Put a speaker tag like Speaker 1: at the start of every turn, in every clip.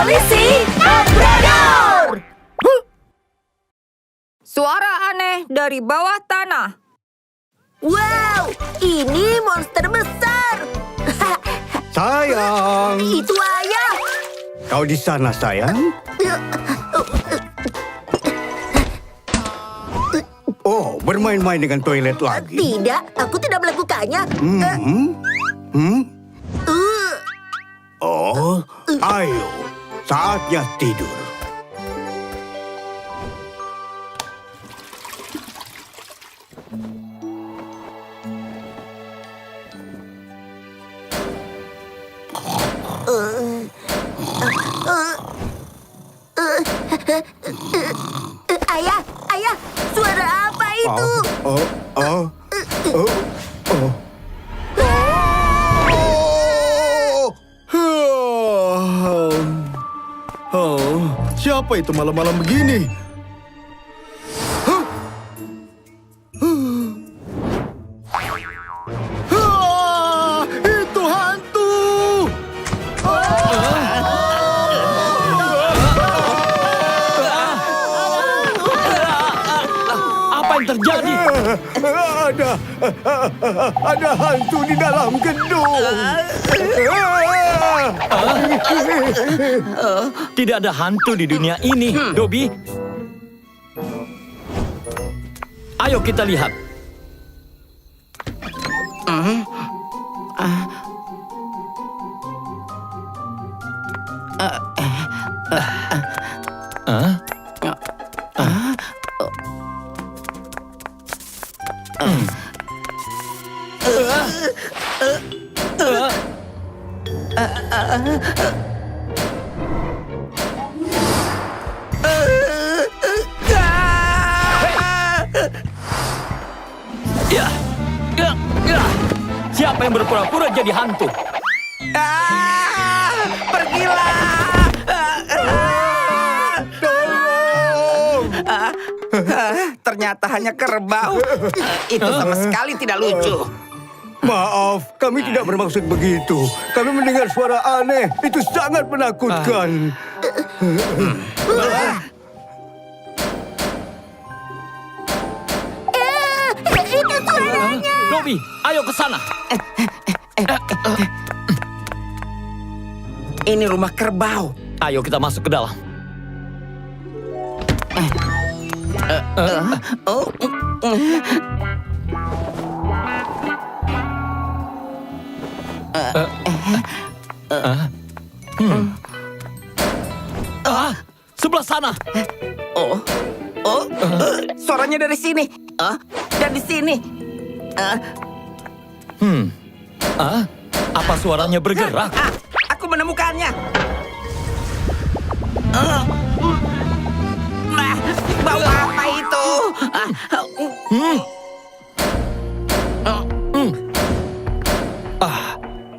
Speaker 1: Polisi Labrador!
Speaker 2: Suara aneh dari bawah tanah.
Speaker 1: Wow, ini monster besar.
Speaker 3: Sayang,
Speaker 1: Itu ayah.
Speaker 3: kau di sana, sayang? Oh, bermain-main dengan toilet lagi.
Speaker 1: Tidak, aku tidak melakukannya.
Speaker 3: Oh, ayo, saatnya tidur.
Speaker 1: Ayah, ayah, suara apa itu?
Speaker 3: Oh, oh, oh, oh.
Speaker 4: Oh, siapa itu malam-malam begini? Itu hantu!
Speaker 5: Apa yang terjadi?
Speaker 3: Ada hantu di dalam gedung.
Speaker 5: Tidak ada hantu di dunia ini, Dobby. Ayo kita lihat. Ya, ya, ya. Siapa yang berpura-pura jadi hantu?
Speaker 6: Pergilah! Ternyata hanya kerbau. Itu sama sekali tidak lucu.
Speaker 3: Maaf, kami tidak bermaksud begitu. Kami mendengar suara aneh. Itu sangat menakutkan.
Speaker 1: Itu suaranya.
Speaker 5: Dobby, ayo ke sana.
Speaker 6: Ini rumah kerbau.
Speaker 5: Ayo kita masuk ke dalam.
Speaker 6: Oh,
Speaker 5: Sebelah sana.
Speaker 6: suaranya dari sini. Dan di sini.
Speaker 5: Apa suaranya bergerak?
Speaker 6: Aku menemukannya. Bau apa itu?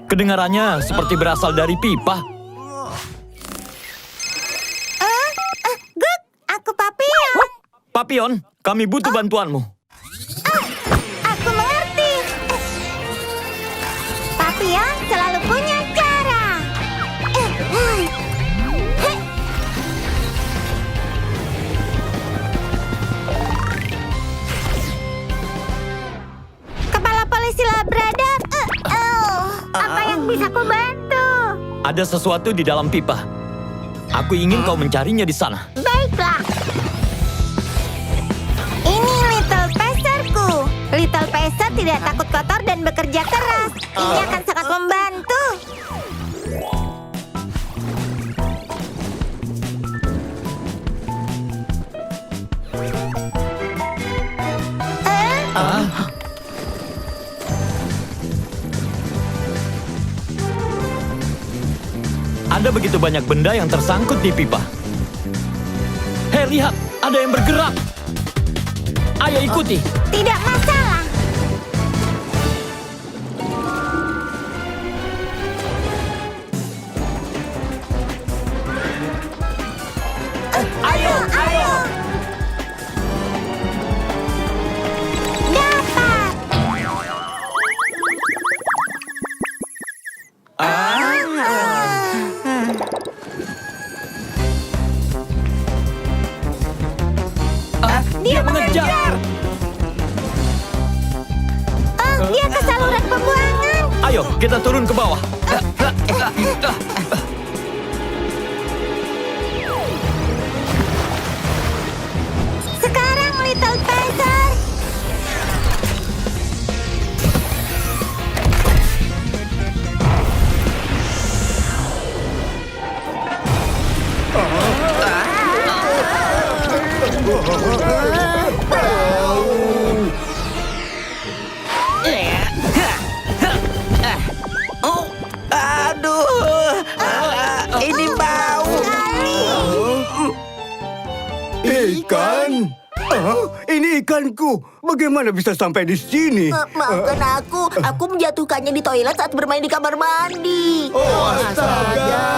Speaker 5: Kedengarannya seperti berasal dari pipa.
Speaker 1: Guk, aku Papion.
Speaker 5: Papion, kami butuh bantuanmu.
Speaker 1: Aku mengerti. Papion selalu punya cara. Kepala Polisi Labrador. Apa yang bisa ku bantu?
Speaker 5: Ada sesuatu di dalam pipa. Aku ingin kau mencarinya di sana.
Speaker 1: Baiklah. Ini Little Peserku. Little Peser tidak takut kotor dan bekerja keras. Ini akan sangat membantu.
Speaker 5: Ada begitu banyak benda yang tersangkut di pipa. Hei, lihat, ada yang bergerak. Ayo ikuti.
Speaker 1: Tidak masalah.
Speaker 6: Ayo, ayo.
Speaker 1: Dapat.
Speaker 5: Kejar!
Speaker 1: Dia ke saluran pembuangan.
Speaker 5: Ayo, kita turun ke bawah.
Speaker 1: Sekarang Little Passer.
Speaker 6: Oh, aduh, ini bau.
Speaker 3: Ikan? Ini ikanku. Bagaimana bisa sampai di sini?
Speaker 7: Maafkan aku menjatuhkannya di toilet saat bermain di kamar mandi.
Speaker 4: Oh, astaga.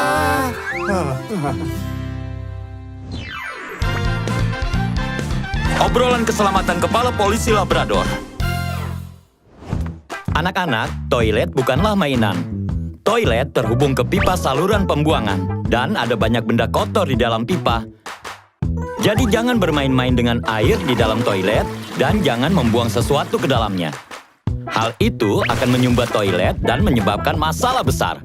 Speaker 5: Obrolan keselamatan kepala polisi Labrador. Anak-anak, toilet bukanlah mainan. Toilet terhubung ke pipa saluran pembuangan, dan ada banyak benda kotor di dalam pipa. Jadi jangan bermain-main dengan air di dalam toilet, dan jangan membuang sesuatu ke dalamnya. Hal itu akan menyumbat toilet dan menyebabkan masalah besar.